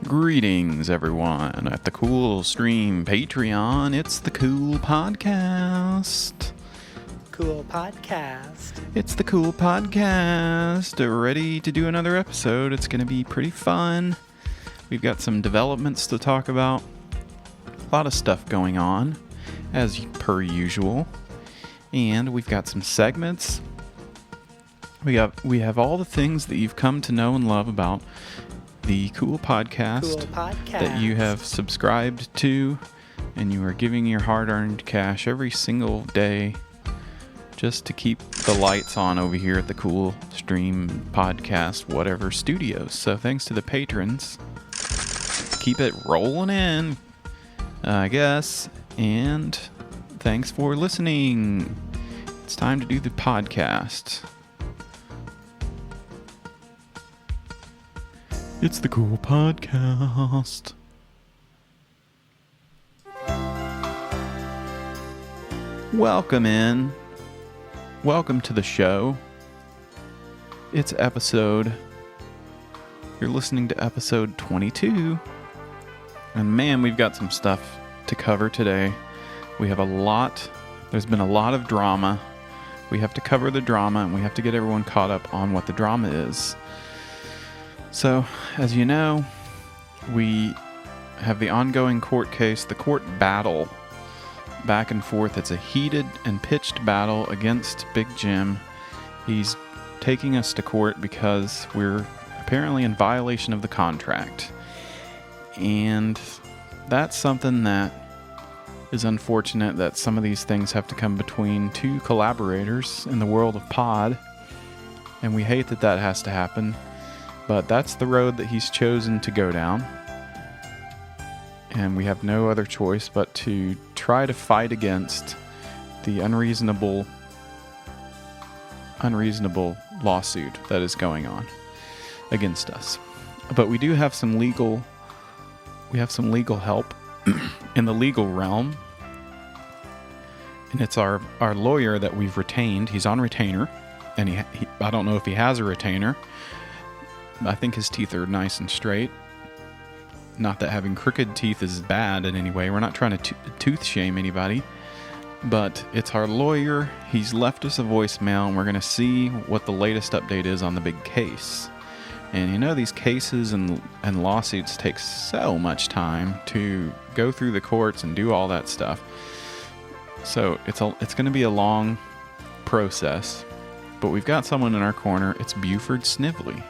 Greetings, everyone, at the Cool Stream Patreon. It's the Cool Podcast. Cool Podcast. It's the Cool Podcast. Ready to do another episode. It's going to be pretty fun. We've got some developments to talk about. A lot of stuff going on, as per usual. And we've got some segments. We have all the things that you've come to know and love about the Cool Podcast, that you have subscribed to, and you are giving your hard-earned cash every single day just to keep the lights on over here at the Cool Stream Podcast whatever studios. So thanks to the patrons. Keep it rolling in, I guess. And thanks for listening. It's time to do the podcast. It's the Cool Podcast. Welcome in. Welcome to the show. It's you're listening to episode 22. And man, we've got some stuff to cover today. There's been a lot of drama. We have to cover the drama, and we have to get everyone caught up on what the drama is. So, as you know, we have the ongoing court case, the court battle, back and forth. It's a heated and pitched battle against Big Jim. He's taking us to court because we're apparently in violation of the contract. And that's something that is unfortunate, that some of these things have to come between two collaborators in the world of pod. And we hate that that has to happen. But that's the road that he's chosen to go down. And we have no other choice but to try to fight against the unreasonable lawsuit that is going on against us. But we do have some legal help in the legal realm. And it's our lawyer that we've retained. He's on retainer. And I don't know if he has a retainer. I think his teeth are nice and straight. Not that having crooked teeth is bad in any way. We're not trying to tooth shame anybody. But it's our lawyer. He's left us a voicemail, and we're going to see what the latest update is on the big case. And you know, these cases and lawsuits take so much time to go through the courts and do all that stuff. So it's going to be a long process. But we've got someone in our corner. It's Buford Snively.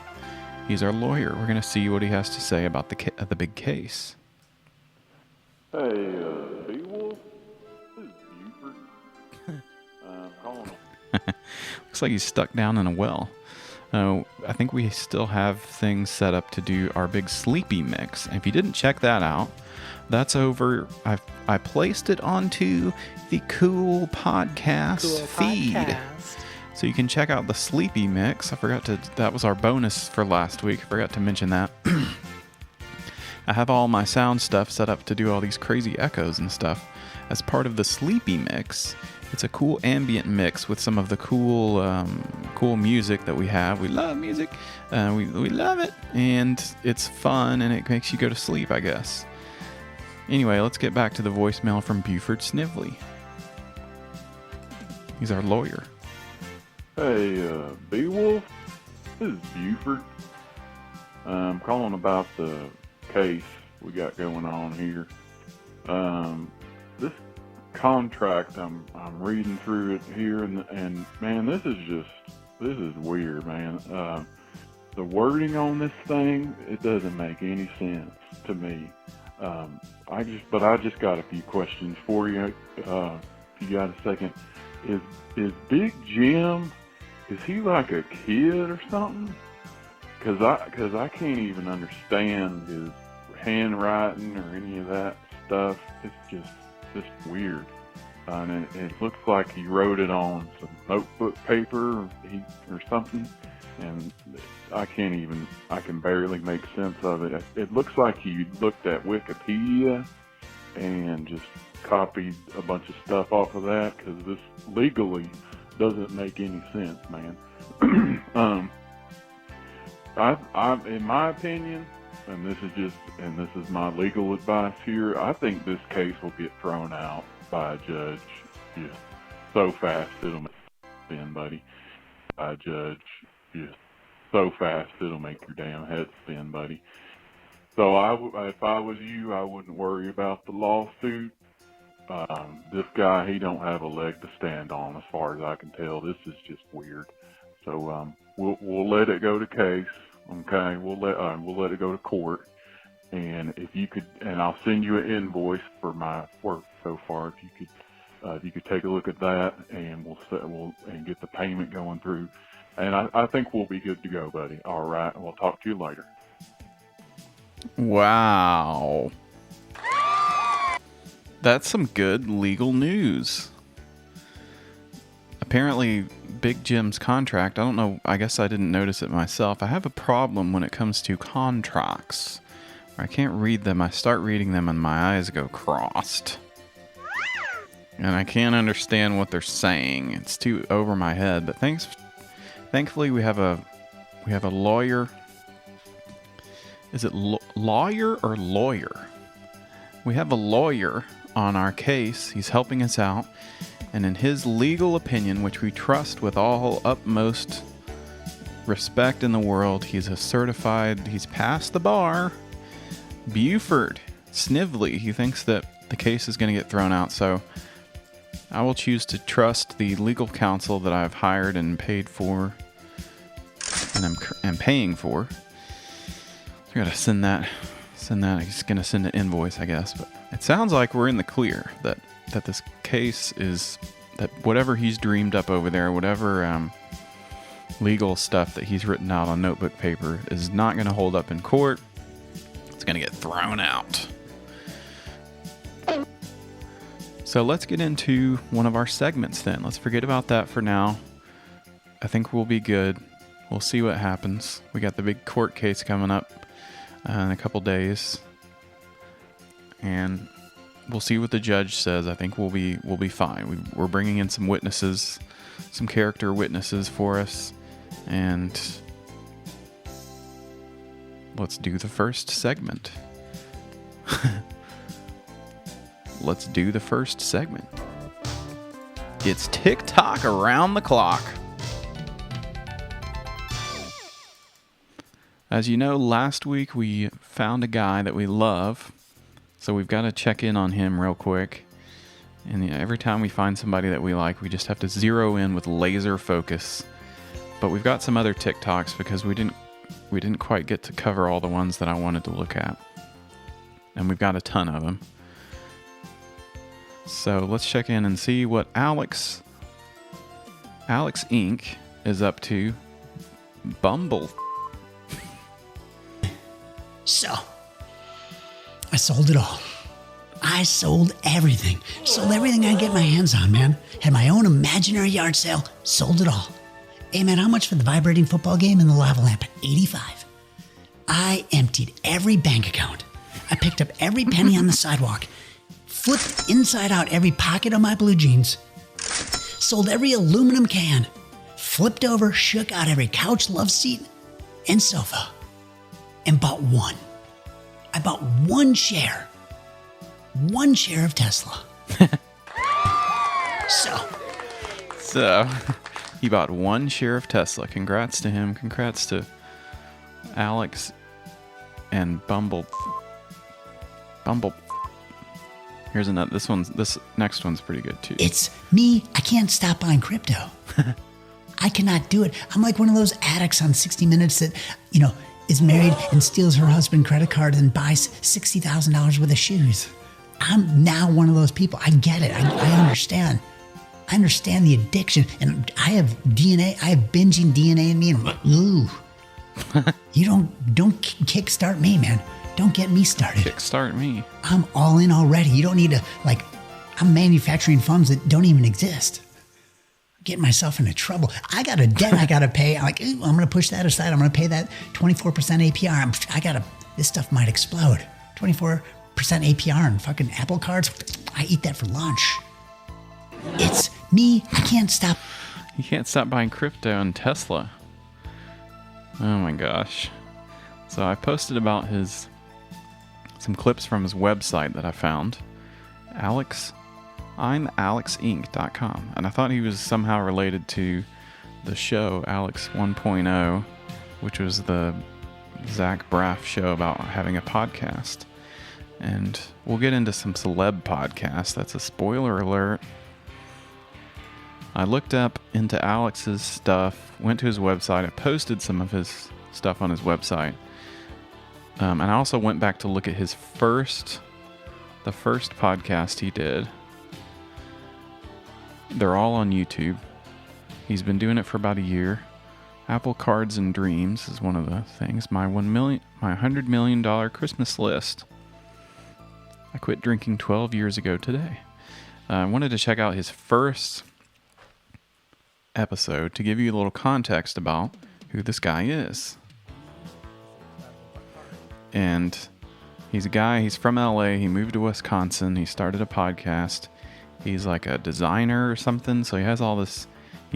He's our lawyer. We're going to see what he has to say about the big case. Hey, Beowulf, this is Buford. Calling. Looks like he's stuck down in a well. I think we still have things set up to do our big sleepy mix. And if you didn't check that out, that's over. I placed it onto the Cool Podcast feed. So you can check out the Sleepy Mix. That was our bonus for last week. I forgot to mention that. I have all my sound stuff set up to do all these crazy echoes and stuff as part of the Sleepy Mix. It's a cool ambient mix with some of the cool music that we have. We love music. We love it. And it's fun, and it makes you go to sleep, I guess. Anyway, let's get back to the voicemail from Buford Snively. He's our lawyer. Hey, Beowulf, this is Buford. I'm calling about the case we got going on here. This contract, I'm reading through it here, and man, this is weird, man. The wording on this thing, it doesn't make any sense to me. I just got a few questions for you. If you got a second, is Big Jim? Is he like a kid or something? Cause I can't even understand his handwriting or any of that stuff. It's just weird. And it looks like he wrote it on some notebook paper or something. And I can barely make sense of it. It looks like he looked at Wikipedia and just copied a bunch of stuff off of that, because this legally doesn't make any sense, man. In my opinion, and this is my legal advice here. I think this case will get thrown out by a judge just so fast it'll make you spin, buddy. By a judge just so fast it'll make your damn head spin, buddy. So if I was you, I wouldn't worry about the lawsuit. This guy, he don't have a leg to stand on, as far as I can tell. This is just weird. So we'll let it go to case. Okay, we'll let it go to court. And if you could, and I'll send you an invoice for my work so far. If you could take a look at that, and we'll get the payment going through. And I think we'll be good to go, buddy. All right, and we'll talk to you later. Wow. That's some good legal news. Apparently, Big Jim's contract, I don't know, I guess I didn't notice it myself. I have a problem when it comes to contracts. I can't read them. I start reading them and my eyes go crossed. And I can't understand what they're saying. It's too over my head. But thankfully we have a lawyer. Is it lawyer or lawyer? We have a lawyer on our case. He's helping us out. And in his legal opinion, which we trust with all utmost respect in the world, he's passed the bar. Buford Snively, he thinks that the case is going to get thrown out. So I will choose to trust the legal counsel that I've hired and paid for, and I'm paying for. I gotta send that. He's gonna send an invoice, I guess. But it sounds like we're in the clear that this case is, that whatever he's dreamed up over there, whatever legal stuff that he's written out on notebook paper, is not gonna hold up in court. It's gonna get thrown out. So let's get into one of our segments then. Let's forget about that for now. I think we'll be good. We'll see what happens. We got the big court case coming up in a couple days, and we'll see what the judge says. I think we'll be fine. We're bringing in some witnesses, some character witnesses for us, and let's do the first segment. Let's do the first segment. It's TikTok around the clock. As you know, last week we found a guy that we love, so we've got to check in on him real quick. And every time we find somebody that we like, we just have to zero in with laser focus. But we've got some other TikToks because we didn't quite get to cover all the ones that I wanted to look at. And we've got a ton of them. So let's check in and see what Alex Inc. is up to. Bumble. So, I sold it all. I sold everything. Sold everything I could get my hands on, man. Had my own imaginary yard sale. Sold it all. Hey, man, how much for the vibrating football game and the lava lamp? $85. I emptied every bank account. I picked up every penny on the sidewalk. Flipped inside out every pocket of my blue jeans. Sold every aluminum can. Flipped over, shook out every couch, love seat, and sofa. And bought one. I bought one share of Tesla. So he bought one share of Tesla. Congrats to him. Congrats to Alex and Bumble. Here's another. This next one's pretty good too. It's me. I can't stop buying crypto. I cannot do it. I'm like one of those addicts on 60 Minutes that, is married and steals her husband's credit card and buys $60,000 worth of shoes. I'm now one of those people. I get it. I understand. I understand the addiction, and I have DNA. I have binging DNA in me, and I'm like, ooh. You don't kickstart me, man. Don't get me started. Kickstart me. I'm all in already. You don't need to, I'm manufacturing funds that don't even exist. Getting myself into trouble. I got a debt I got to pay. I'm like, ooh, I'm going to push that aside. I'm going to pay that 24% APR. This stuff might explode. 24% APR and fucking Apple cards. I eat that for lunch. It's me. I can't stop. You can't stop buying crypto and Tesla. Oh my gosh. So I posted about some clips from his website that I found. I'm AlexInc.com. And I thought he was somehow related to the show Alex 1.0, which was the Zach Braff show about having a podcast. And we'll get into some celeb podcasts. That's a spoiler alert. I looked up into Alex's stuff, went to his website. I posted some of his stuff on his website. And I also went back to look at the first podcast he did. They're all on YouTube. He's been doing it for about a year. Apple Cards and Dreams is one of the things. My $100 million Christmas list. I quit drinking 12 years ago today. I wanted to check out his first episode to give you a little context about who this guy is. And he's a guy, he's from LA, he moved to Wisconsin, he started a podcast. He's like a designer or something, so he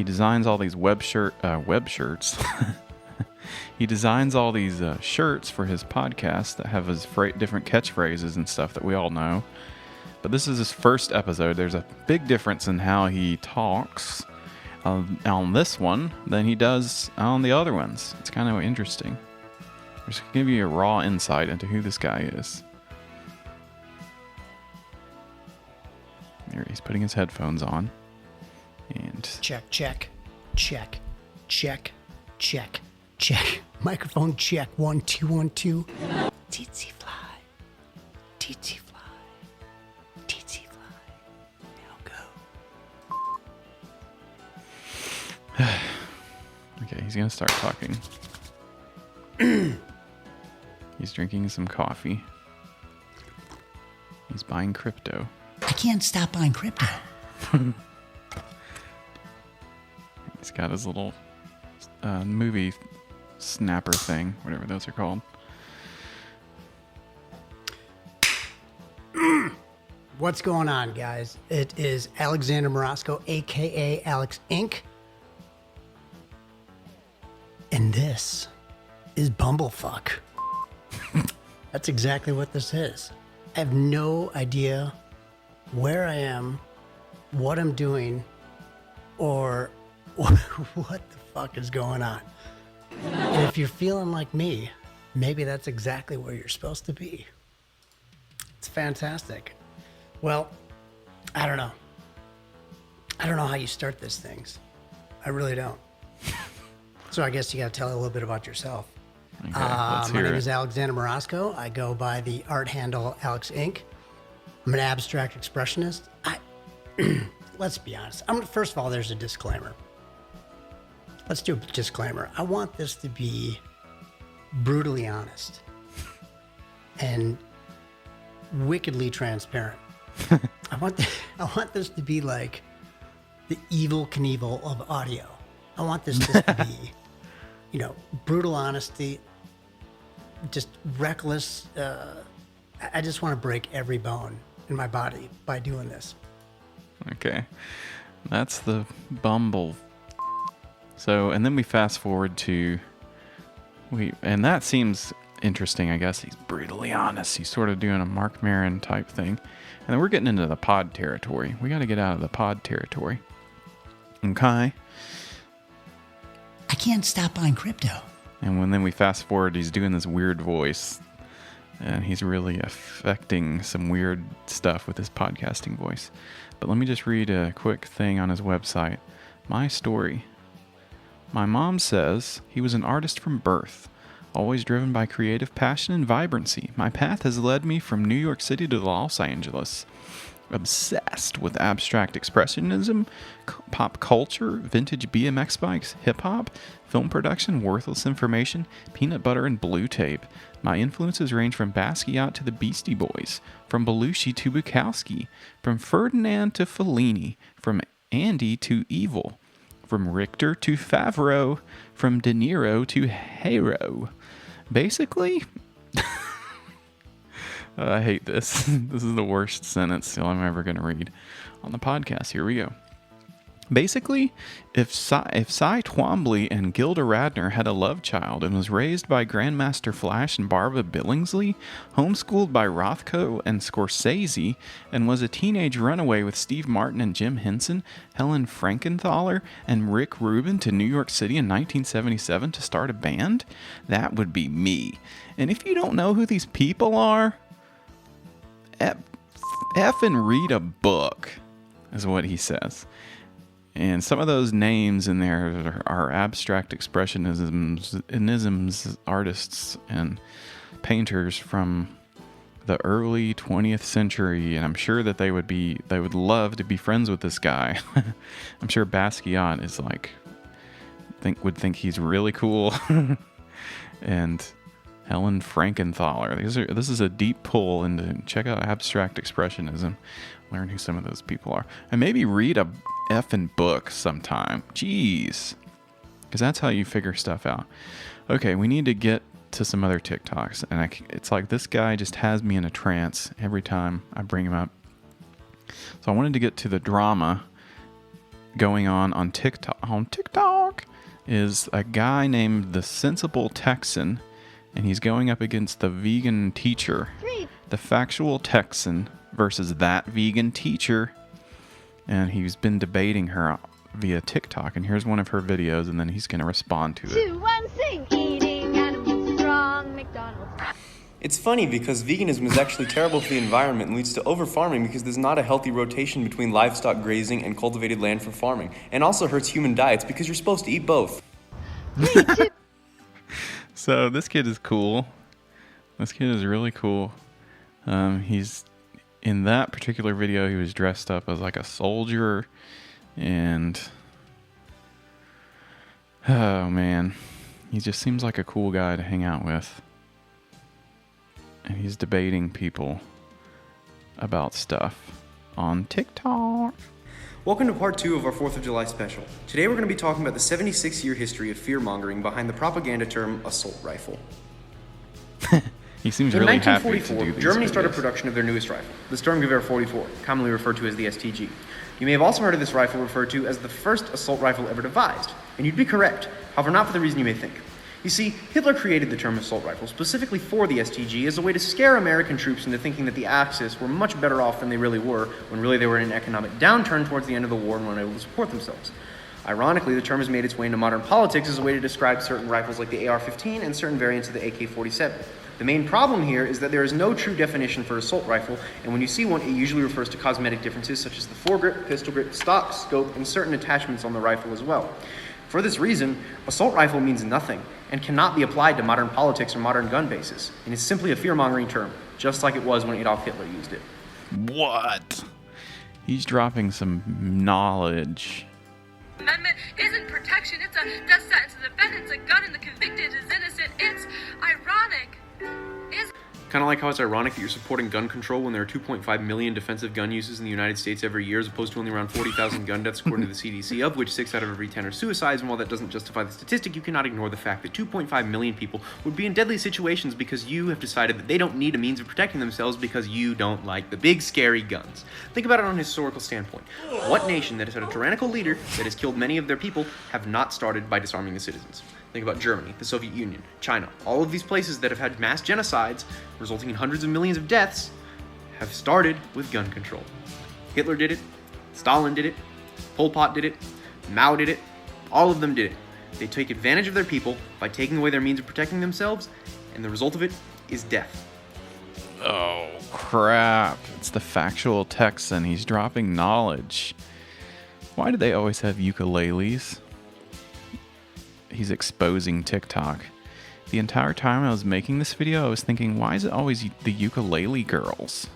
designs all these web shirts. He designs all these shirts for his podcast that have his different catchphrases and stuff that we all know. But this is his first episode. There's a big difference in how he talks on this one than he does on the other ones. It's kind of interesting. Just to give you a raw insight into who this guy is. There, he's putting his headphones on. And Check. Microphone check. 1 2 1 2. Tsetse fly. Now go. okay, he's gonna start talking. He's drinking some coffee. He's buying crypto. I can't stop buying crypto. He's got his little movie snapper thing, whatever those are called. What's going on, guys? It is Alexander Morosco, aka Alex Inc. And this is Bumblefuck. That's exactly what this is. I have no idea where I am, what I'm doing, or what the fuck is going on. And if you're feeling like me, maybe that's exactly where you're supposed to be. It's fantastic. Well, I don't know. I don't know how you start these things. I really don't. So I guess you got to tell a little bit about yourself. Okay, let's hear My name it. is Alexander Morosco. I go by the art handle Alex Inc. I'm an abstract expressionist. Let's be honest. First of all, there's a disclaimer. Let's do a disclaimer. I want this to be brutally honest and wickedly transparent. I want this to be like the Evel Knievel of audio. I want this just to be, brutal honesty, just reckless. I just want to break every bone in my body by doing this. Okay. That's the Bumble. So, and then we fast forward to, and that seems interesting, I guess. He's brutally honest. He's sort of doing a Mark Maron type thing. And then we're getting into the pod territory. We got to get out of the pod territory. Okay. I can't stop buying crypto. And then we fast forward, he's doing this weird voice. And he's really affecting some weird stuff with his podcasting voice. But let me just read a quick thing on his website. My story. My mom says he was an artist from birth, always driven by creative passion and vibrancy. My path has led me from New York City to Los Angeles. Obsessed with abstract expressionism, pop culture, vintage BMX bikes, hip-hop, film production, worthless information, peanut butter, and blue tape. My influences range from Basquiat to the Beastie Boys, from Belushi to Bukowski, from Ferdinand to Fellini, from Andy to Evil, from Richter to Favreau, from De Niro to Hero. Basically... I hate this. This is the worst sentence I'm ever going to read on the podcast. Here we go. Basically, if Cy Twombly and Gilda Radner had a love child and was raised by Grandmaster Flash and Barbara Billingsley, homeschooled by Rothko and Scorsese, and was a teenage runaway with Steve Martin and Jim Henson, Helen Frankenthaler, and Rick Rubin to New York City in 1977 to start a band, that would be me. And if you don't know who these people are, effing read a book, is what he says. And some of those names in there are abstract expressionisms artists and painters from the early 20th century, and I'm sure that they would love to be friends with this guy. I'm sure Basquiat is would think he's really cool. And Helen Frankenthaler. This is a deep pull into check out abstract expressionism. Learn who some of those people are, and maybe read a effing book sometime. Jeez, because that's how you figure stuff out. Okay, we need to get to some other TikToks, and it's like this guy just has me in a trance every time I bring him up. So I wanted to get to the drama going on TikTok. On TikTok is a guy named the Sensible Texan, and he's going up against the vegan teacher, the Factual Texan versus that vegan teacher, and he's been debating her via TikTok, and here's one of her videos, and then he's going to respond to it. 2, 1, sing. Eating animals is wrong, McDonald's. It's funny because veganism is actually terrible for the environment and leads to over-farming because there's not a healthy rotation between livestock grazing and cultivated land for farming, and also hurts human diets because you're supposed to eat both. So this kid is cool. This kid is really cool. He's in that particular video, he was dressed up as like a soldier, and oh man, he just seems like a cool guy to hang out with. And he's debating people about stuff on TikTok. Welcome to part 2 of our 4th of July special. Today we're going to be talking about the 76-year history of fear-mongering behind the propaganda term assault rifle. He seems really happy to do these. In 1944, Germany started production of their newest rifle, the Sturmgewehr 44, commonly referred to as the STG. You may have also heard of this rifle referred to as the first assault rifle ever devised, and you'd be correct, however not for the reason you may think. You see, Hitler created the term assault rifle specifically for the STG as a way to scare American troops into thinking that the Axis were much better off than they really were, when really they were in an economic downturn towards the end of the war and were unable to support themselves. Ironically, the term has made its way into modern politics as a way to describe certain rifles like the AR-15 and certain variants of the AK-47. The main problem here is that there is no true definition for assault rifle, and when you see one, it usually refers to cosmetic differences such as the foregrip, pistol grip, stock, scope, and certain attachments on the rifle as well. For this reason, assault rifle means nothing and cannot be applied to modern politics or modern gun bases, and is simply a fear-mongering term, just like it was when Adolf Hitler used it. What? He's dropping some knowledge. Amendment isn't protection, it's a death sentence. The defendant's a gun and the convicted is innocent. It's ironic. Kind of like how it's ironic that you're supporting gun control when there are 2.5 million defensive gun uses in the United States every year, as opposed to only around 40,000 gun deaths according to the CDC, of which 6 out of every 10 are suicides. And while that doesn't justify the statistic, you cannot ignore the fact that 2.5 million people would be in deadly situations because you have decided that they don't need a means of protecting themselves because you don't like the big scary guns. Think about it on a historical standpoint. What nation that has had a tyrannical leader that has killed many of their people have not started by disarming the citizens? Think about Germany, the Soviet Union, China. All of these places that have had mass genocides, resulting in hundreds of millions of deaths, have started with gun control. Hitler did it, Stalin did it, Pol Pot did it, Mao did it, all of them did it. They take advantage of their people by taking away their means of protecting themselves, and the result of it is death. Oh, crap. It's the Factual Texan. He's dropping knowledge. Why do they always have ukuleles? He's exposing TikTok. The entire time I was making this video, I was thinking, why is it always the ukulele girls?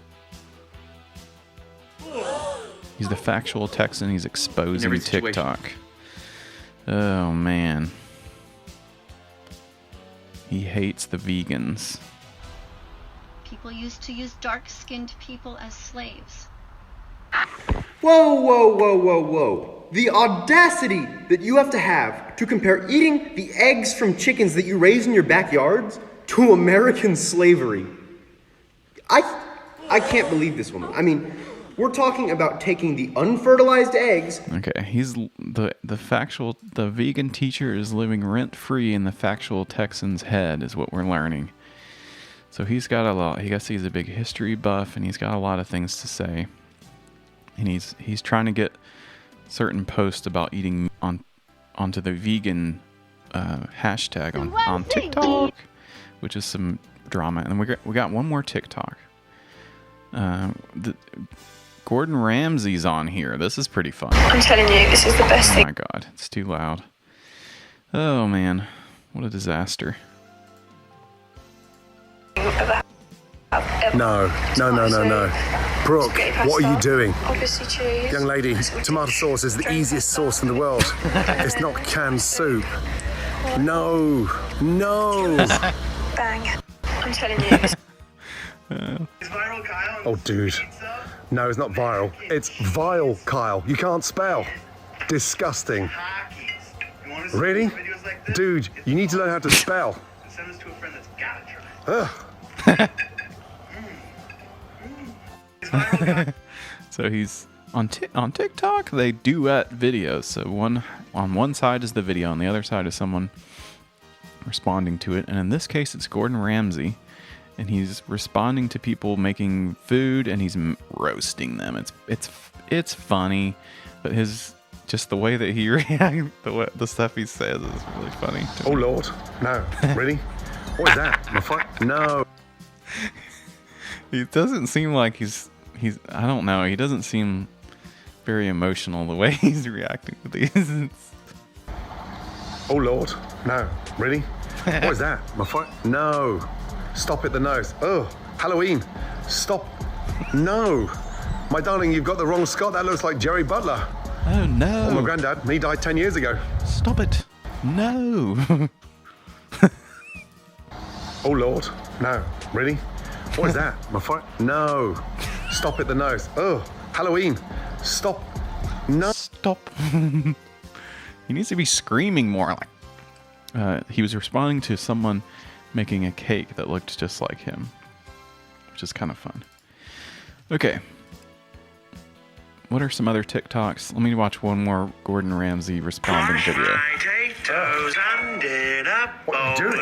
He's the Factual Texan. He's exposing TikTok. Oh, man. He hates the vegans. People used to use dark-skinned people as slaves. Whoa, whoa, whoa, whoa, whoa. The audacity that you have to compare eating the eggs from chickens that you raise in your backyards to American slavery. I can't believe this woman. I mean, We're talking about taking the unfertilized eggs. Okay, he's the vegan teacher is living rent free in the factual Texan's head, is what we're learning. So he's got a lot. I guess he's a big history buff, and he's got a lot of things to say. And he's trying to get certain posts about eating onto the vegan hashtag on TikTok, which is some drama. And then we got one more TikTok. Gordon Ramsay's on here. This is pretty fun. I'm telling you, this is the best Oh thing. my god, it's too loud. Oh man, what a disaster. No. Brooke, what are you doing? Obviously cheese. Young lady, tomato sauce is the easiest sauce in the world. It's not canned soup. No. Bang. I'm telling you. Oh, dude. No, it's not viral. It's vile, Kyle. You can't spell. Disgusting. Really? Dude, you need to learn how to spell. Send this to a friend that's gotta try. So he's on TikTok. They duet videos. So on one side is the video, on the other side is someone responding to it. And in this case, it's Gordon Ramsay, and he's responding to people making food, and he's roasting them. It's funny, but the way that he reacts, the stuff he says is really funny. Oh Lord, no, really? What is that? My phone? No. He doesn't seem like he's. I don't know. He doesn't seem very emotional the way he's reacting to these. Oh Lord, no, really? What is that? My phone? No. Stop it, the nose. Oh, Halloween. Stop. No. My darling, you've got the wrong Scott. That looks like Jerry Butler. Oh no. Oh, my granddad. He died 10 years ago. Stop it. No. Oh Lord, no, really? What is that? My phone? No. Stop it, the nose. Oh, Halloween. Stop. No. Stop. He needs to be screaming more. Like he was responding to someone making a cake that looked just like him, which is kind of fun. Okay. What are some other TikToks? Let me watch one more Gordon Ramsay responding video. What are you doing?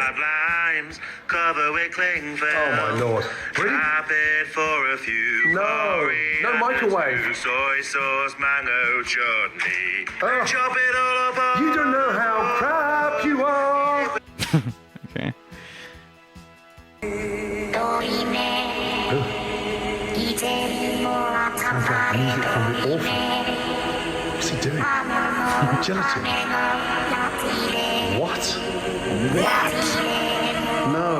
Oh my Lord. Really? No microwave. Soy sauce, mango chutney. Oh. Chop it all up. You don't know how crap you are. Okay. Sounds like music from the orphan. What's he doing? Gelatin. What? No.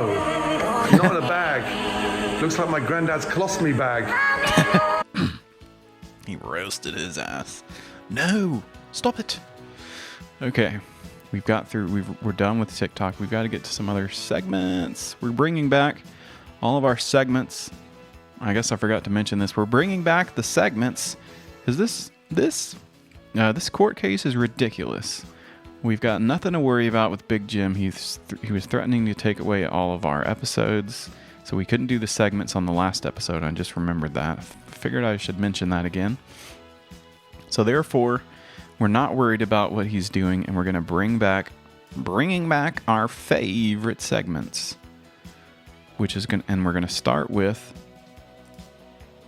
Not in a bag. Looks like my granddad's colostomy bag. He roasted his ass. No, stop it. Okay, we're done with TikTok. We've got to get to some other segments. We're bringing back all of our segments. I guess I forgot to mention this. We're bringing back the segments because this court case is ridiculous. We've got nothing to worry about with Big Jim. He was threatening to take away all of our episodes, so we couldn't do the segments on the last episode. I just remembered that. Figured I should mention that again. So therefore, we're not worried about what he's doing, and we're going to bringing back our favorite segments, and we're going to start with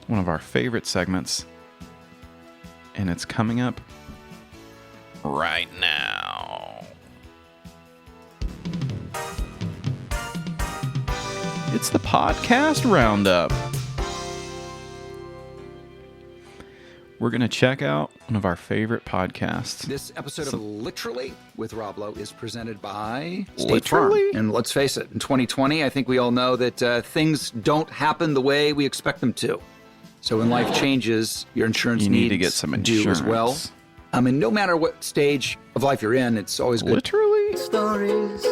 one of our favorite segments, and it's coming up right now. It's the podcast roundup. We're going to check out one of our favorite podcasts. This episode of Literally with Rob Lowe is presented by State Literally? Farm. And let's face it, in 2020, I think we all know that things don't happen the way we expect them to. So when life changes, your insurance You needs need to get some do as well. insurance. I mean, no matter what stage of life you're in, it's always good. Literally? Stories.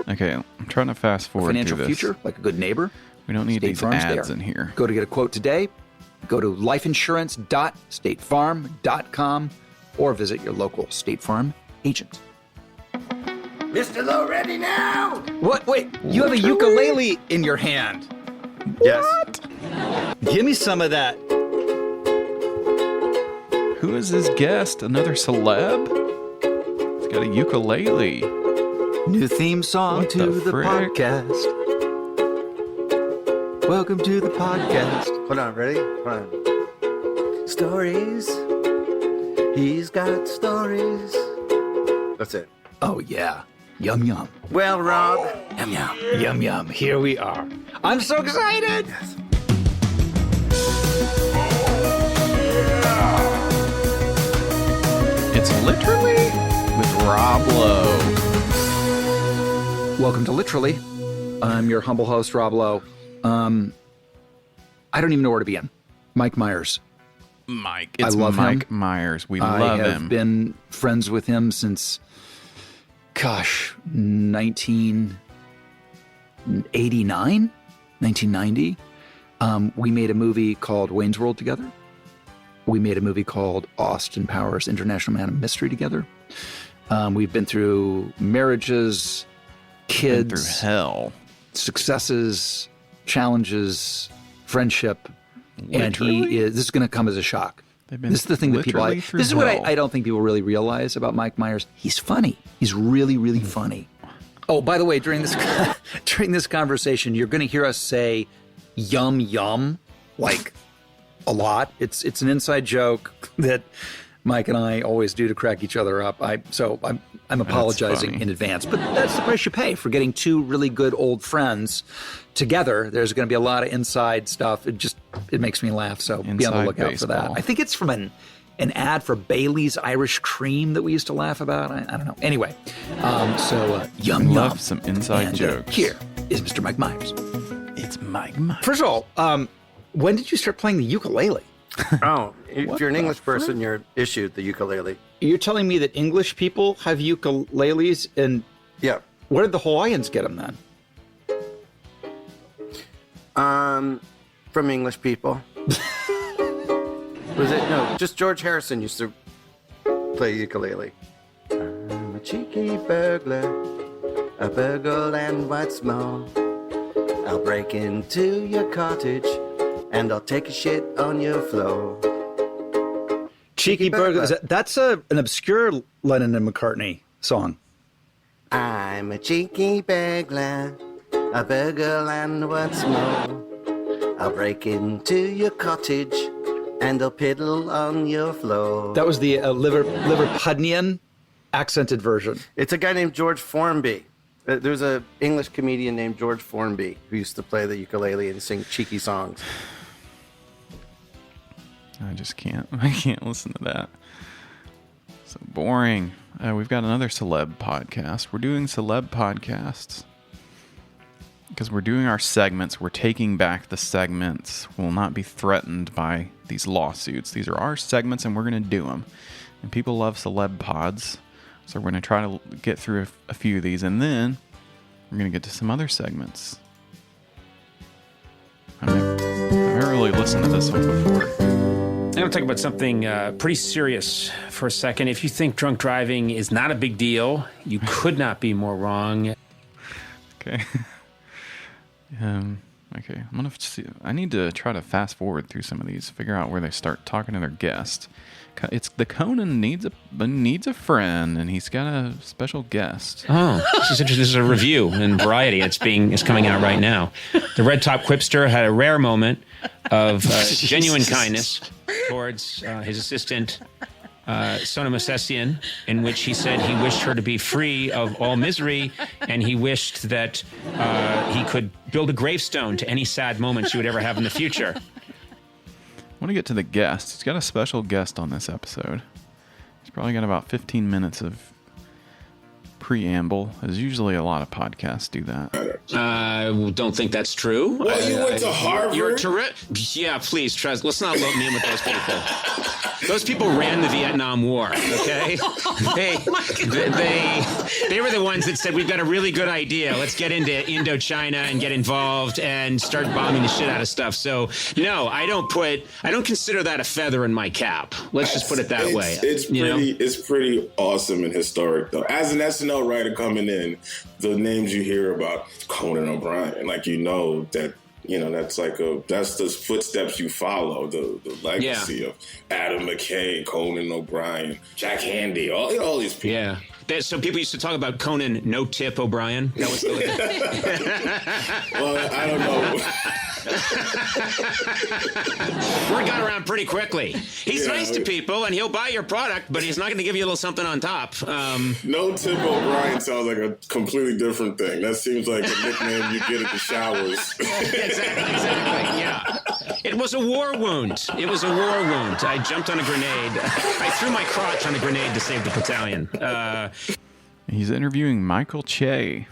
Okay, I'm trying to fast forward Financial through this. future, like a good neighbor. We don't need State these Farm's ads there. in here. Go to get a quote today. Go to lifeinsurance.statefarm.com or visit your local State Farm agent. Mr. Lowe, ready now? What? Wait, you have a ukulele in your hand. Yes. Give me some of that Who is this guest? Another celeb? He's got a ukulele. New theme song What to the the frick? podcast. Welcome to the podcast. Hold on, ready? Hold on. Stories. He's got stories. That's it. Oh, yeah. Yum, yum. Well, Rob. Yum, yum. Yum, yum. Here we are. I'm so excited. Yes. It's Literally with Rob Lowe. Welcome to Literally. I'm your humble host, Rob Lowe. I don't even know where to begin. Mike Myers. Mike. It's I love Mike him. Myers. We I love have him. been friends with him since, 1989, 1990. We made a movie called Wayne's World together. We made a movie called Austin Powers International Man of Mystery together. We've been through marriages, kids, Been through hell. successes, challenges, friendship. And Literally? this is going to come as a shock. They've been This is the thing that people literally like. through This is what hell. I don't think people really realize about Mike Myers. He's funny. He's really, really funny. Oh, by the way, during this during this conversation, you're going to hear us say "yum yum" like a lot. It's an inside joke that Mike and I always do to crack each other up. I'm apologizing funny. in advance, but that's the price you pay for getting two really good old friends together. There's going to be a lot of inside stuff. It makes me laugh. So be on the Inside lookout for that. baseball. I think it's from an ad for Bailey's Irish Cream that we used to laugh about. I don't know. Anyway, yum Love yum. some inside And, jokes. Here is Mr. Mike Myers. It's Mike Myers. First of all, when did you start playing the ukulele? Oh, if What you're an the English person, frick? you're issued the ukulele. You're telling me that English people have ukuleles, and Yeah. where did the Hawaiians get them then? From English people. Was it? No, just George Harrison used to play ukulele. I'm a cheeky burglar, a burgle and what's more, I'll break into your cottage and I'll take a shit on your floor. Cheeky Burglar. That's an obscure Lennon and McCartney song. I'm a cheeky burglar, a burgle and what's more, I'll break into your cottage and I'll piddle on your floor. That was the Liverpudlian accented version. It's a guy named George Formby. There's a English comedian named George Formby who used to play the ukulele and sing cheeky songs. I just can't. I can't listen to that. So boring. We've got another celeb podcast. We're doing celeb podcasts because we're doing our segments. We're taking back the segments. We'll not be threatened by these lawsuits. These are our segments, and we're going to do them. And people love celeb pods, so we're going to try to get through a few of these, and then we're going to get to some other segments. I've never really listened to this one before. I'm going to talk about something pretty serious for a second. If you think drunk driving is not a big deal, you could not be more wrong. Okay. Okay. I'm gonna see. I need to try to fast forward through some of these, figure out where they start talking to their guest. It's the Conan needs a friend, and he's got a special guest. Oh, this is interesting. This is a review in Variety. It's coming out right now. The Red Top Quipster had a rare moment of genuine kindness towards his assistant, Sonam Asesian, in which he said he wished her to be free of all misery, and he wished that he could build a gravestone to any sad moments she would ever have in the future. I want to get to the guest. He's got a special guest on this episode. He's probably got about 15 minutes of preamble, as usually a lot of podcasts do that. I don't think that's true. Well, you went to Harvard? You're terrific. Yeah, please, Trez, let's not lump me in with those people. Those people ran the Vietnam War, okay? They were the ones that said, we've got a really good idea. Let's get into Indochina and get involved and start bombing the shit out of stuff. So, no, I don't consider that a feather in my cap. Let's just put it that way. It's pretty awesome and historic, though. As an SNL writer coming in, the names you hear about Conan O'Brien, like, you know that that's that's the footsteps you follow, the legacy of Adam McKay, Conan O'Brien, Jack Handy, all these people. Yeah. So people used to talk about Conan No Tip O'Brien. That was the Well, I don't know. Word got around pretty quickly. He's nice to people, and he'll buy your product, but he's not going to give you a little something on top. No Tip O'Brien sounds like a completely different thing. That seems like a nickname you get at the showers. Exactly, yeah. It was a war wound. I jumped on a grenade. I threw my crotch on a grenade to save the battalion. He's interviewing Michael Che,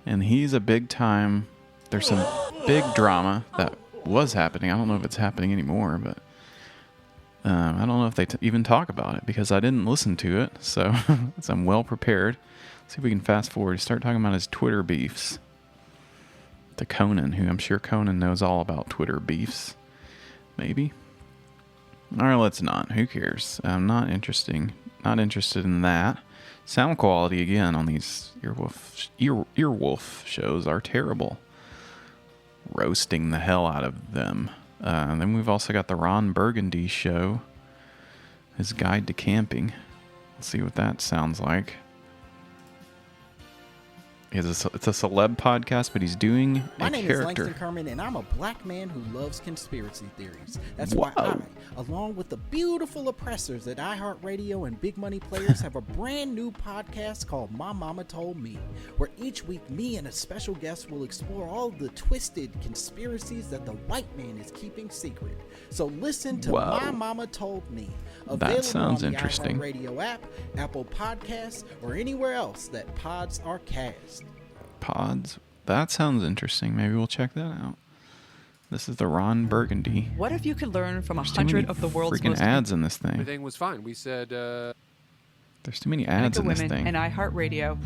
and he's a big time. There's some big drama that was happening. I don't know if it's happening anymore, but I don't know if they even talk about it because I didn't listen to it, so I'm well prepared. Let's see if we can fast forward. Start talking about his Twitter beefs to Conan, who I'm sure Conan knows all about Twitter beefs. Maybe. All right, let's not. Who cares? I'm not interested in that. Sound quality again on these Earwolf shows are terrible. Roasting the hell out of them. And then we've also got the Ron Burgundy show, his guide to camping. Let's see what that sounds like. It's a celeb podcast, but he's doing My a name character. is Langston Kerman, and I'm a black man who loves conspiracy theories. That's why I, along with the beautiful oppressors at iHeartRadio and Big Money Players, have a brand new podcast called My Mama Told Me, where each week me and a special guest will explore all the twisted conspiracies that the white man is keeping secret. So listen to Whoa. My Mama Told Me. That sounds on the interesting. iHeartRadio app, Apple Podcasts, or anywhere else that pods are cast. Pods? That sounds interesting. Maybe we'll check that out. This is the Ron Burgundy. What if you could learn from There's too many 100 of the world's freaking most ads in this thing. Everything was fine. We said, There's too many ads in this women thing. and iHeartRadio?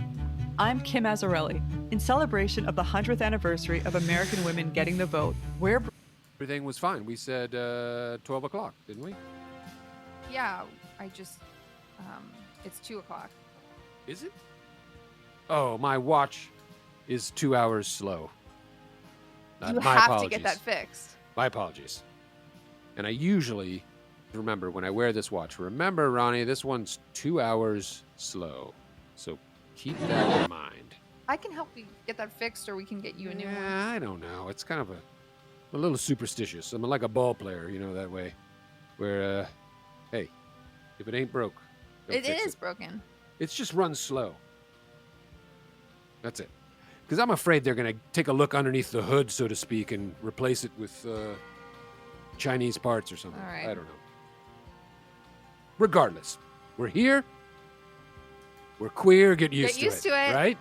I'm Kim Azzarelli. In celebration of the 100th anniversary of American women getting the vote, we're everything was fine. We said 12 o'clock, didn't we? Yeah, I just, it's 2 o'clock. Is it? Oh, my watch is 2 hours slow. You My have apologies. to get that fixed. My apologies. And I usually remember when I wear this watch. Remember, Ronnie, this one's 2 hours slow. So keep that in mind. I can help you get that fixed, or we can get you a new one. Yeah, I don't know. It's kind of a little superstitious. I'm like a ball player, that way. Where, hey, if it ain't broke, don't It fix is broken. It's just runs slow. That's it. Because I'm afraid they're going to take a look underneath the hood, so to speak, and replace it with Chinese parts or something. All right. I don't know. Regardless, we're here. We're queer. Get used to it. Right?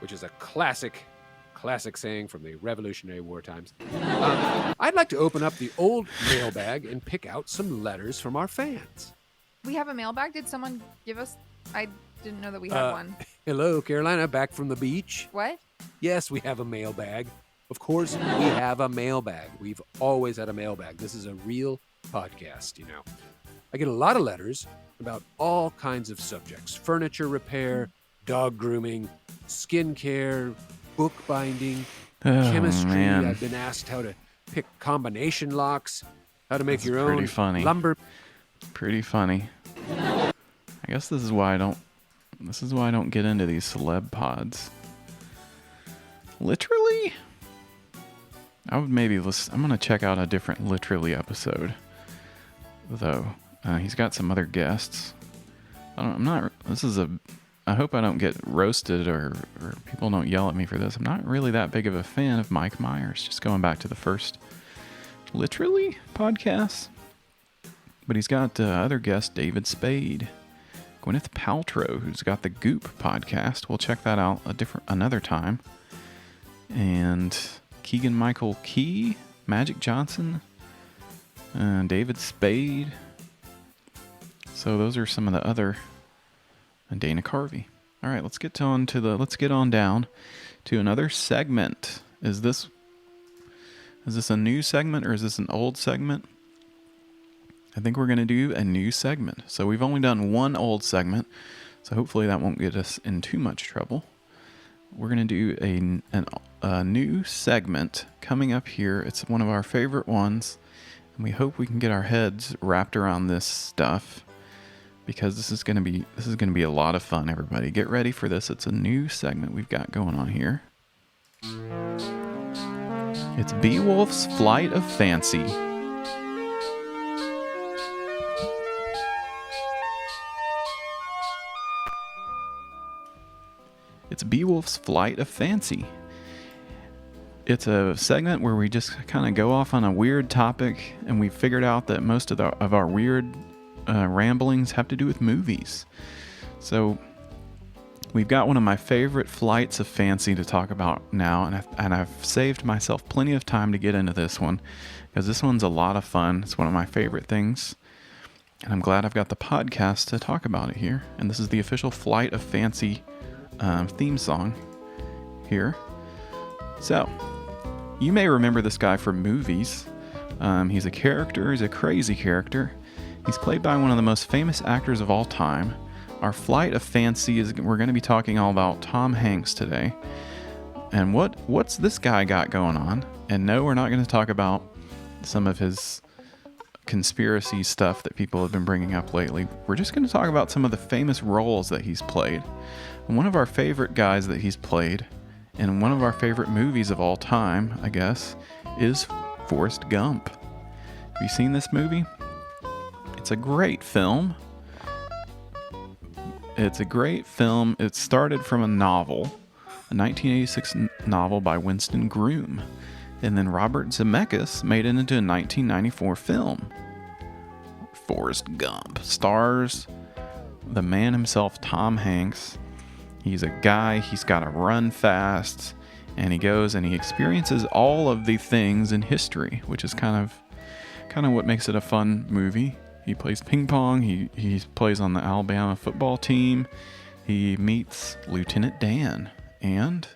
Which is a classic saying from the Revolutionary War times. I'd like to open up the old mailbag and pick out some letters from our fans. We have a mailbag. Did someone give us? I didn't know that we had one. Hello, Carolina, back from the beach. What? Yes, we have a mailbag. Of course, we have a mailbag. We've always had a mailbag. This is a real podcast, I get a lot of letters about all kinds of subjects: furniture repair, dog grooming, skincare, book binding, chemistry. Man. I've been asked how to pick combination locks, how to make This your is own pretty funny. lumber. Pretty funny. I guess this is why I don't get into these celeb pods. Literally? I would maybe listen. I'm gonna check out a different Literally episode, though. He's got some other guests. I hope I don't get roasted or people don't yell at me for this. I'm not really that big of a fan of Mike Myers. Just going back to the first Literally podcast. But he's got other guests, David Spade, Gwyneth Paltrow, who's got the Goop podcast. We'll check that out another time. And Keegan-Michael Key, Magic Johnson, David Spade. So those are some of the other, and Dana Carvey. All right, let's get on down to another segment. Is this a new segment or is this an old segment? I think we're going to do a new segment. So we've only done one old segment, so hopefully that won't get us in too much trouble. We're going to do a new segment coming up here. It's one of our favorite ones, and we hope we can get our heads wrapped around this stuff, because this is going to be a lot of fun. Everybody, get ready for this. It's a new segment we've got going on here. It's Beowulf's Flight of Fancy. It's Beowulf's Flight of Fancy. It's a segment where we just kind of go off on a weird topic, and we figured out that most of our weird ramblings have to do with movies. So we've got one of my favorite flights of fancy to talk about now, and I've saved myself plenty of time to get into this one, because this one's a lot of fun. It's one of my favorite things, and I'm glad I've got the podcast to talk about it here. And this is the official Flight of Fancy theme song here. So, you may remember this guy from movies. He's a character. He's a crazy character. He's played by one of the most famous actors of all time. Our Flight of Fancy we're going to be talking all about Tom Hanks today. And what's this guy got going on? And no, we're not going to talk about some of his conspiracy stuff that people have been bringing up lately. We're just going to talk about some of the famous roles that he's played. And one of our favorite guys that he's played, and one of our favorite movies of all time, I guess, is Forrest Gump. Have you seen this movie? It's a great film. It's a great film. It started from a novel, a 1986 novel by Winston Groom. And then Robert Zemeckis made it into a 1994 film. Forrest Gump stars the man himself, Tom Hanks. He's a guy, he's got to run fast, and he goes and he experiences all of the things in history, which is kind of what makes it a fun movie. He plays ping pong, he plays on the Alabama football team, he meets Lieutenant Dan and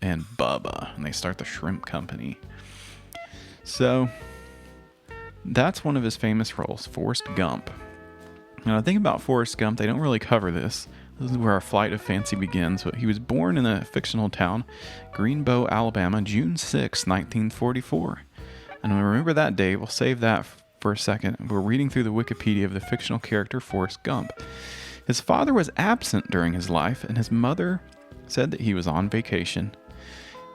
Bubba, and they start the shrimp company. So that's one of his famous roles, Forrest Gump. Now, I think about Forrest Gump, they don't really cover this. This is where our Flight of Fancy begins. But he was born in the fictional town, Greenbow, Alabama, June 6, 1944. And we remember that day. We'll save that for a second. We're reading through the Wikipedia of the fictional character Forrest Gump. His father was absent during his life, and his mother said that he was on vacation.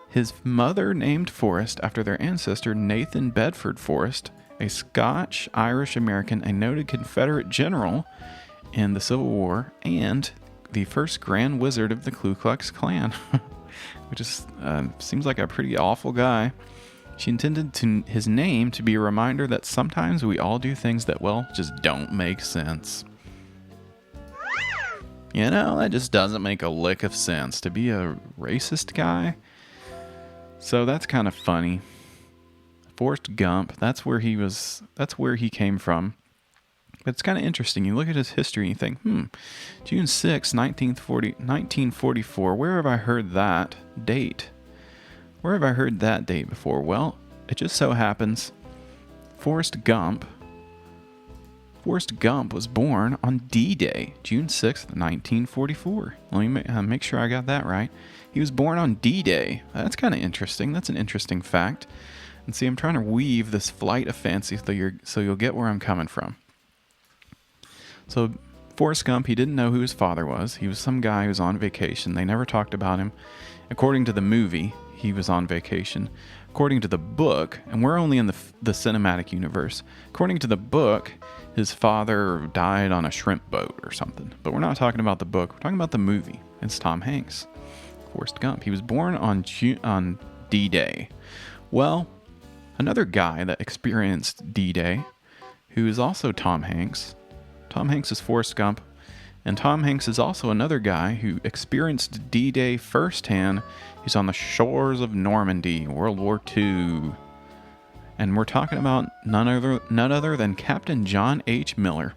His mother named Forrest after their ancestor Nathan Bedford Forrest, a Scotch-Irish-American, a noted Confederate general in the Civil War, and the first Grand Wizard of the Ku Klux Klan, which is seems like a pretty awful guy. She intended his name to be a reminder that sometimes we all do things that, well, just don't make sense. You know, that just doesn't make a lick of sense to be a racist guy. So that's kind of funny. Forrest Gump, that's where he came from. But it's kind of interesting. You look at his history and you think, June 6, 1944, where have I heard that date? Where have I heard that date before? Well, it just so happens Forrest Gump was born on D-Day, June 6th, 1944. Let me make sure I got that right. He was born on D-Day. That's kind of interesting. That's an interesting fact. And see, I'm trying to weave this Flight of Fancy so you'll get where I'm coming from. So Forrest Gump, he didn't know who his father was. He was some guy who was on vacation. They never talked about him. According to the movie, he was on vacation. According to the book, and we're only in the cinematic universe, according to the book, his father died on a shrimp boat or something. But we're not talking about the book. We're talking about the movie. It's Tom Hanks, Forrest Gump. He was born on D-Day. Well, another guy that experienced D-Day, who is also Tom Hanks. Tom Hanks is Forrest Gump, and Tom Hanks is also another guy who experienced D-Day firsthand. He's on the shores of Normandy, World War II. And we're talking about none other than Captain John H. Miller.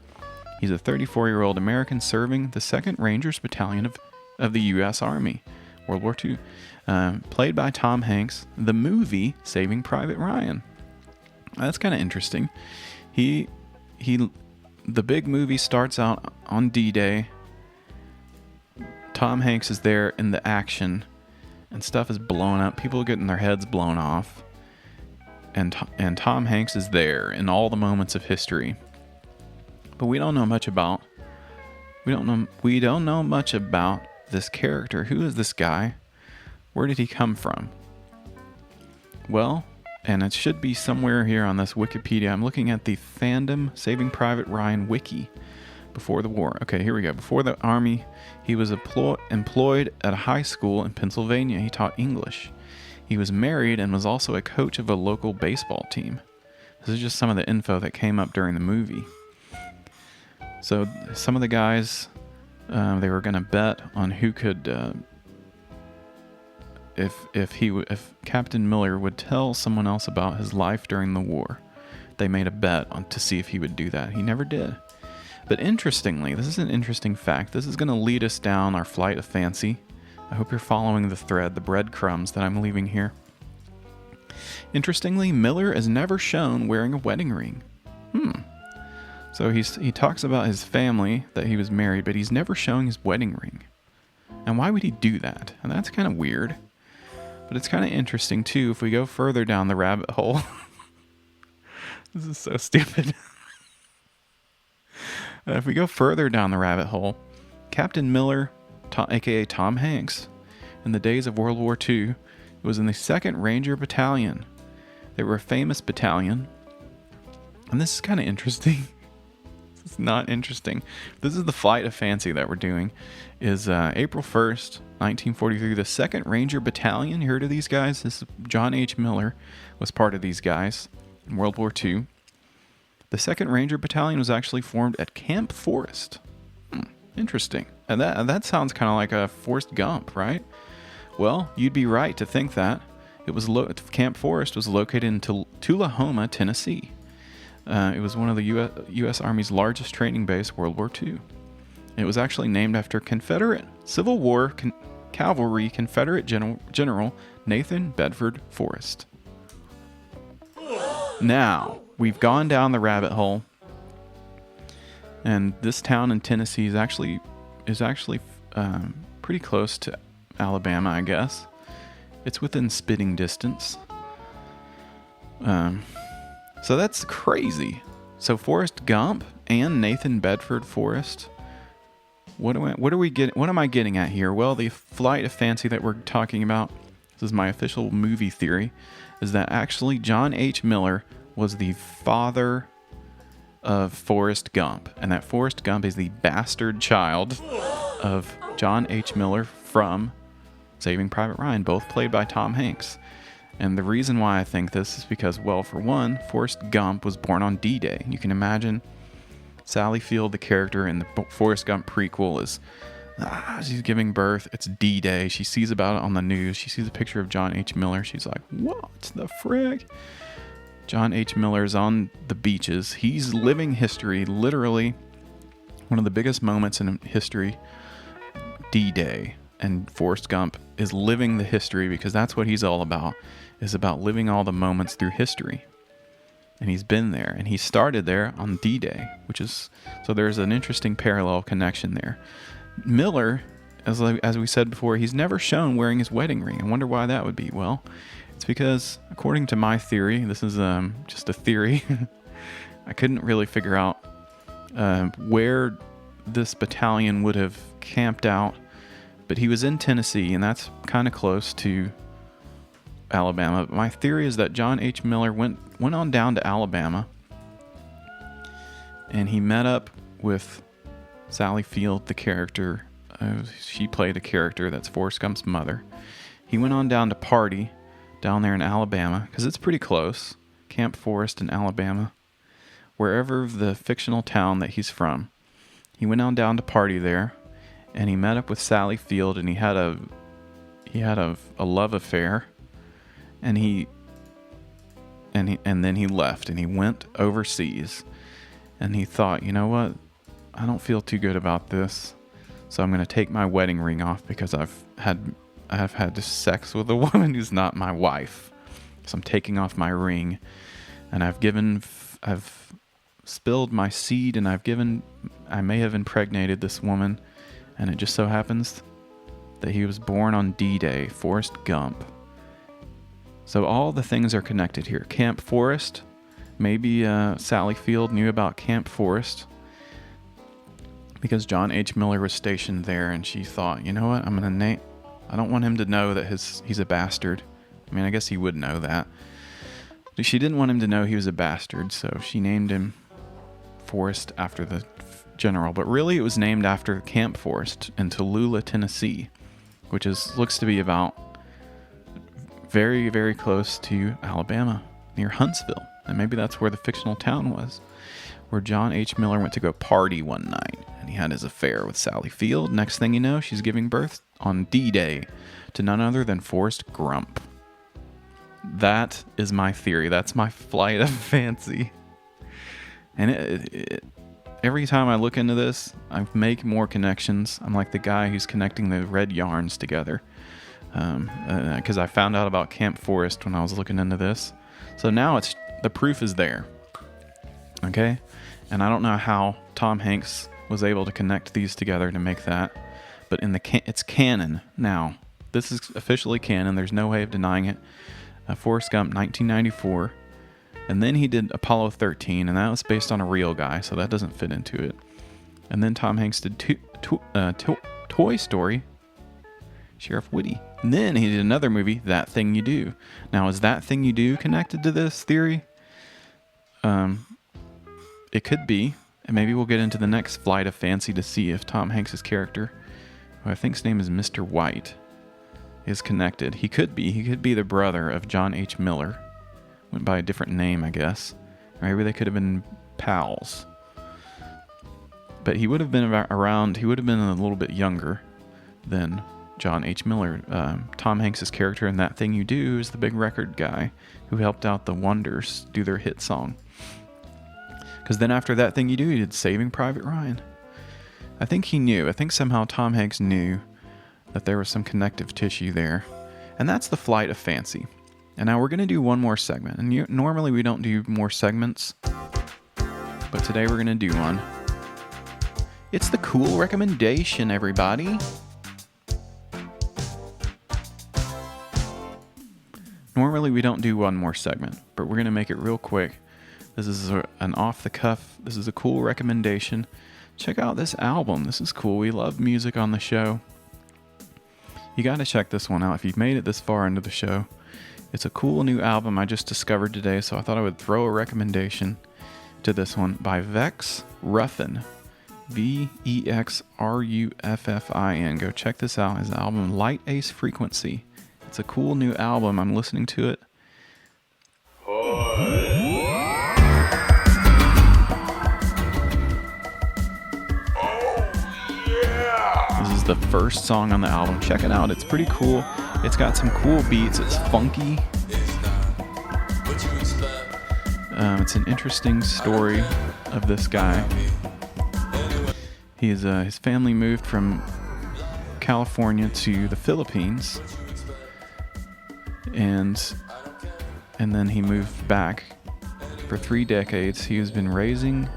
He's a 34-year-old American serving the 2nd Rangers Battalion of the U.S. Army, World War II. Played by Tom Hanks, the movie Saving Private Ryan. That's kind of interesting. The big movie starts out on D-Day. Tom Hanks is there in the action, and stuff is blowing up. People are getting their heads blown off. And Tom Hanks is there in all the moments of history. But we don't know much about this character. Who is this guy? Where did he come from? Well, and it should be somewhere here on this Wikipedia. I'm looking at the Fandom Saving Private Ryan wiki before the war. Okay, here we go. Before the Army, he was employed at a high school in Pennsylvania. He taught English. He was married and was also a coach of a local baseball team. This is just some of the info that came up during the movie. So some of the guys, they were going to bet on who could, if Captain Miller would tell someone else about his life during the war. They made a bet to see if he would do that. He never did. But interestingly, this is an interesting fact. This is going to lead us down our flight of fancy. I hope you're following the thread, the breadcrumbs that I'm leaving here. Interestingly, Miller is never shown wearing a wedding ring. So he talks about his family, that he was married, but he's never showing his wedding ring. And why would he do that? And that's kind of weird. But it's kind of interesting, too, if we go further down the rabbit hole. This is so stupid. If we go further down the rabbit hole, Captain Miller, aka Tom Hanks, in the days of World War II, was in the 2nd Ranger Battalion. They were a famous battalion. And this is kind of interesting. It's not interesting. This is the flight of fancy that we're doing. Is April 1st, 1943, the 2nd Ranger Battalion. You heard of these guys? This is John H. Miller was part of these guys in World War II. The 2nd Ranger Battalion was actually formed at Camp Forest. Interesting. And that sounds kind of like a Forrest Gump, right? Well, you'd be right to think that. It was Camp Forest was located in Tullahoma, Tennessee. It was one of the U.S. Army's largest training base, World War II. It was actually named after Confederate Civil War Cavalry Confederate General Nathan Bedford Forrest. Now, we've gone down the rabbit hole, and this town in Tennessee is actually pretty close to Alabama, I guess. It's within spitting distance. So that's crazy. So Forrest Gump and Nathan Bedford Forrest. What am I getting at here? Well, the flight of fancy that we're talking about, this is my official movie theory, is that actually John H. Miller was the father of Forrest Gump, and that Forrest Gump is the bastard child of John H. Miller from Saving Private Ryan, both played by Tom Hanks. And the reason why I think this is because, well, for one, Forrest Gump was born on D-Day. You can imagine Sally Field, the character in the Forrest Gump prequel, is she's giving birth. It's D-Day. She sees about it on the news. She sees a picture of John H. Miller. She's like, what the frick? John H. Miller's on the beaches. He's living history, literally one of the biggest moments in history, D-Day. And Forrest Gump is living the history because that's what he's all about, is about living all the moments through history. And he's been there, and he started there on D-Day, so there's an interesting parallel connection there. Miller, as we said before, he's never shown wearing his wedding ring. I wonder why that would be. Well, it's because, according to my theory, this is just a theory, I couldn't really figure out where this battalion would have camped out, but he was in Tennessee, and that's kind of close to Alabama. But my theory is that John H. Miller went on down to Alabama, and he met up with Sally Field, the character. She played a character that's Forrest Gump's mother. He went on down to party down there in Alabama, because it's pretty close. Camp Forest in Alabama. Wherever the fictional town that he's from. He went on down to party there, and he met up with Sally Field, and he had a love affair, and then he left, and he went overseas, and he thought, you know what, I don't feel too good about this, so I'm going to take my wedding ring off because I've had sex with a woman who's not my wife, so I'm taking off my ring, and I've spilled my seed, and I may have impregnated this woman. And it just so happens that he was born on D-Day, Forrest Gump. So all the things are connected here. Camp Forrest. Maybe Sally Field knew about Camp Forrest because John H. Miller was stationed there, and she thought, you know what, I'm going to name... I don't want him to know that he's a bastard. I mean, I guess he would know that. But she didn't want him to know he was a bastard, so she named him Forrest after the general. But really, it was named after Camp Forrest in Tallulah, Tennessee, which looks to be about very, very close to Alabama, near Huntsville. And maybe that's where the fictional town was, where John H. Miller went to go party one night, and he had his affair with Sally Field. Next thing you know, she's giving birth on D-Day to none other than Forrest Gump. That is my theory. That's my flight of fancy. And every time I look into this, I make more connections. I'm like the guy who's connecting the red yarns together. Because I found out about Camp Forrest when I was looking into this. So now the proof is there. Okay? And I don't know how Tom Hanks was able to connect these together to make that. But it's canon now. This is officially canon. There's no way of denying it. Forrest Gump, 1994. And then he did Apollo 13, and that was based on a real guy, so that doesn't fit into it. And then Tom Hanks did Toy Story, Sheriff Woody. And then he did another movie, That Thing You Do. Now, is That Thing You Do connected to this theory? It could be. And maybe we'll get into the next flight of fancy to see if Tom Hanks' character, who I think his name is Mr. White, is connected. He could be. He could be the brother of John H. Miller. Went by a different name, I guess. Or maybe they could have been pals. But he would have been around, he would have been a little bit younger than John H. Miller. Tom Hanks' character in That Thing You Do is the big record guy who helped out the Wonders do their hit song. Because then after That Thing You Do, he did Saving Private Ryan. I think he knew. I think somehow Tom Hanks knew that there was some connective tissue there. And that's the flight of fancy. And now we're going to do one more segment. And normally we don't do more segments, but today we're going to do one. It's the cool recommendation, everybody. Normally we don't do one more segment, but we're going to make it real quick. This is an off-the-cuff. This is a cool recommendation. Check out this album. This is cool. We love music on the show. You got to check this one out if you've made it this far into the show. It's a cool new album I just discovered today, so I thought I would throw a recommendation to this one by Vex Ruffin. Vexruffin. Go check this out. His album, Light Ace Frequency. It's a cool new album. I'm listening to it. This is the first song on the album. Check it out. It's pretty cool. It's got some cool beats. It's funky. It's an interesting story of this guy. His family moved from California to the Philippines, and then he moved back for 3 decades. He's been raising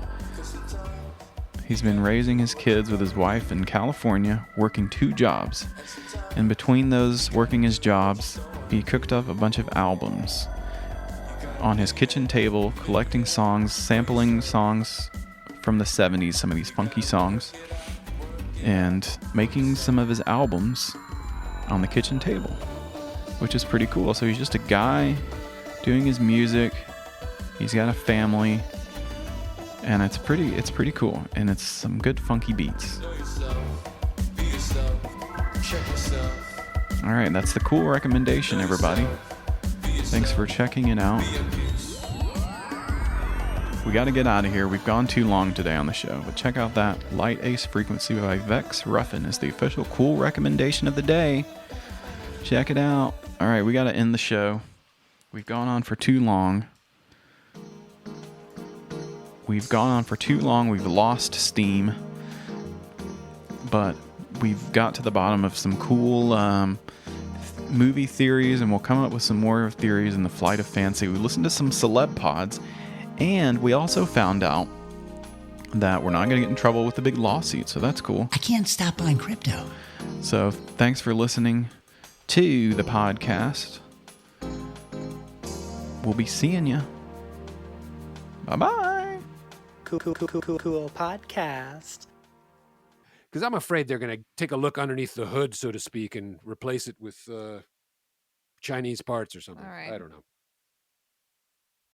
his kids with his wife in California, working 2 jobs. And between those working his jobs, he cooked up a bunch of albums on his kitchen table, collecting songs, sampling songs from the 70s, some of these funky songs, and making some of his albums on the kitchen table, which is pretty cool. So he's just a guy doing his music. He's got a family, and it's pretty cool, and it's some good funky beats. All right, that's the cool recommendation, everybody. Thanks for checking it out. We got to get out of here. We've gone too long today on the show, but check out that Light Ace Frequency by Vex Ruffin is the official cool recommendation of the day. Check it out. All right, we got to end the show. We've gone on for too long. We've lost steam, but we've got to the bottom of some cool movie theories, and we'll come up with some more theories in the flight of fancy. We listened to some celeb pods, and we also found out that we're not going to get in trouble with the big lawsuit. So that's cool. I can't stop buying crypto. So thanks for listening to the podcast. We'll be seeing you. Bye-bye. Cool podcast. Because I'm afraid they're going to take a look underneath the hood, so to speak, and replace it with Chinese parts or something. All right. I don't know.